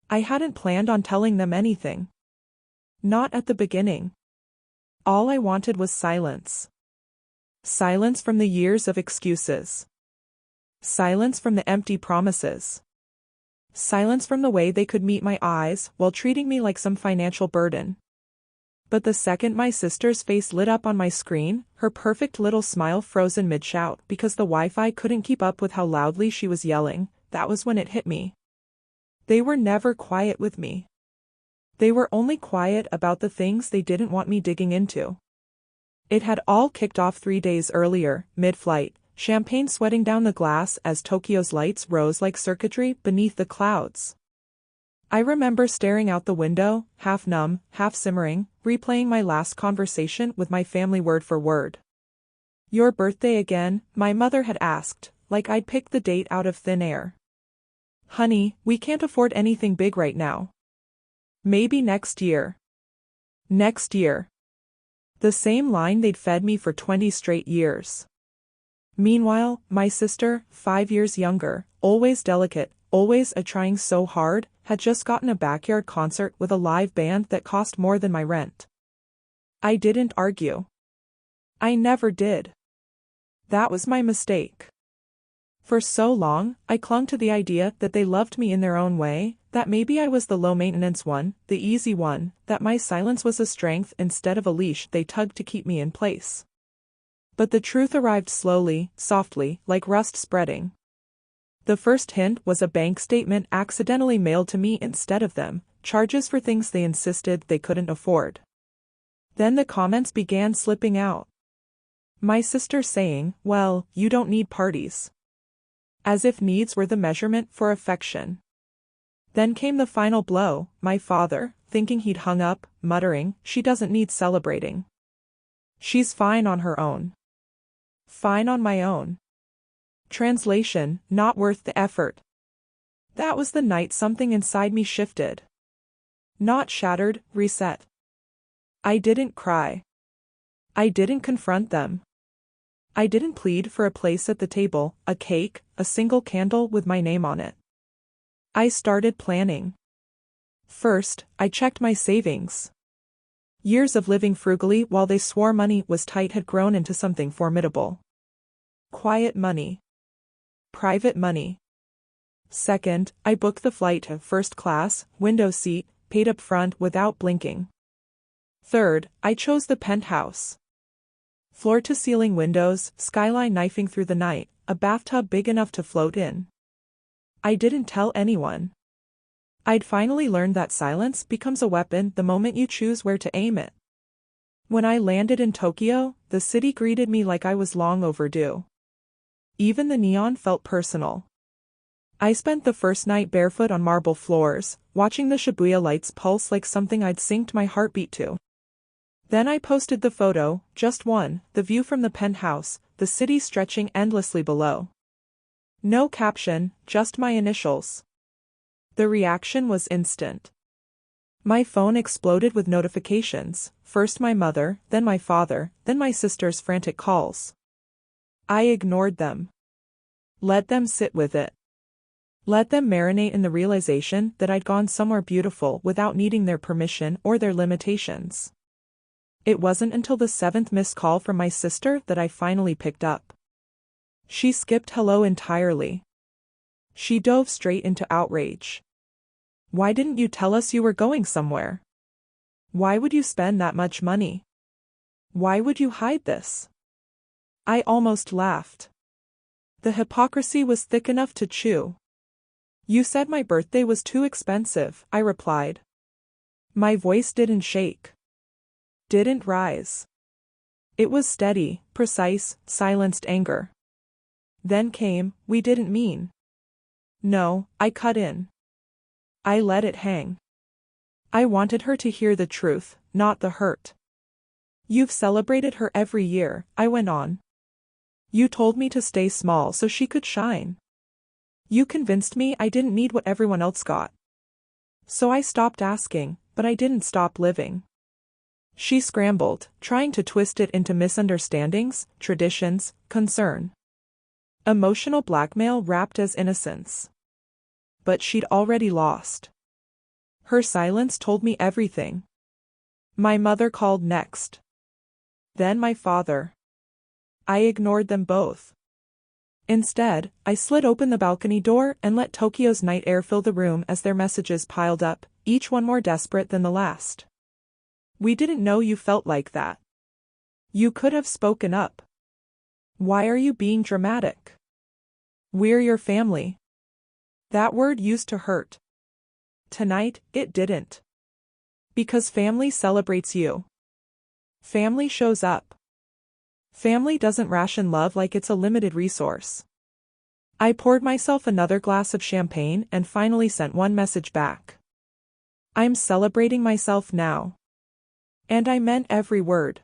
I hadn't planned on telling them anything. Not at the beginning. All I wanted was silence. Silence from the years of excuses. Silence from the empty promises. Silence from the way they could meet my eyes while treating me like some financial burden. But the second my sister's face lit up on my screen, her perfect little smile frozen mid-shout because the Wi-Fi couldn't keep up with how loudly she was yelling, that was when it hit me. They were never quiet with me. They were only quiet about the things they didn't want me digging into. It had all kicked off 3 days earlier, mid-flight, champagne sweating down the glass as Tokyo's lights rose like circuitry beneath the clouds. I remember staring out the window, half numb, half simmering, replaying my last conversation with my family word for word. "Your birthday again?" my mother had asked, like I'd picked the date out of thin air. "Honey, we can't afford anything big right now. Maybe next year." Next year. The same line they'd fed me for 20 straight years. Meanwhile, my sister, 5 years younger, always delicate, always trying so hard, had just gotten a backyard concert with a live band that cost more than my rent. I didn't argue. I never did. That was my mistake. For so long, I clung to the idea that they loved me in their own way, that maybe I was the low-maintenance one, the easy one, that my silence was a strength instead of a leash they tugged to keep me in place. But the truth arrived slowly, softly, like rust spreading. The first hint was a bank statement accidentally mailed to me instead of them, charges for things they insisted they couldn't afford. Then the comments began slipping out. My sister saying, "Well, you don't need parties." As if needs were the measurement for affection. Then came the final blow, my father, thinking he'd hung up, muttering, "She doesn't need celebrating. She's fine on her own. Fine on my own." Translation, not worth the effort. That was the night something inside me shifted. Not shattered, reset. I didn't cry. I didn't confront them. I didn't plead for a place at the table, a cake, a single candle with my name on it. I started planning. First, I checked my savings. Years of living frugally while they swore money was tight had grown into something formidable. Quiet money. Private money. Second, I booked the flight to first class, window seat, paid up front without blinking. Third, I chose the penthouse. Floor-to-ceiling windows, skyline knifing through the night, a bathtub big enough to float in. I didn't tell anyone. I'd finally learned that silence becomes a weapon the moment you choose where to aim it. When I landed in Tokyo, the city greeted me like I was long overdue. Even the neon felt personal. I spent the first night barefoot on marble floors, watching the Shibuya lights pulse like something I'd synced my heartbeat to. Then I posted the photo, just one, the view from the penthouse, the city stretching endlessly below. No caption, just my initials. The reaction was instant. My phone exploded with notifications, first my mother, then my father, then my sister's frantic calls. I ignored them. Let them sit with it. Let them marinate in the realization that I'd gone somewhere beautiful without needing their permission or their limitations. It wasn't until the 7th missed call from my sister that I finally picked up. She skipped hello entirely. She dove straight into outrage. "Why didn't you tell us you were going somewhere? Why would you spend that much money? Why would you hide this?" I almost laughed. The hypocrisy was thick enough to chew. "You said my birthday was too expensive," I replied. My voice didn't shake. Didn't rise. It was steady, precise, silenced anger. Then came, "We didn't mean." No, I cut in. I let it hang. I wanted her to hear the truth, not the hurt. "You've celebrated her every year," I went on. "You told me to stay small so she could shine. You convinced me I didn't need what everyone else got. So I stopped asking, but I didn't stop living." She scrambled, trying to twist it into misunderstandings, traditions, concern. Emotional blackmail wrapped as innocence. But she'd already lost. Her silence told me everything. My mother called next. Then my father. I ignored them both. Instead, I slid open the balcony door and let Tokyo's night air fill the room as their messages piled up, each one more desperate than the last. We didn't know you felt like that. You could have spoken up. Why are you being dramatic? We're your family. That word used to hurt. Tonight, it didn't. Because family celebrates you. Family shows up. Family doesn't ration love like it's a limited resource. I poured myself another glass of champagne and finally sent one message back. I'm celebrating myself now. And I meant every word.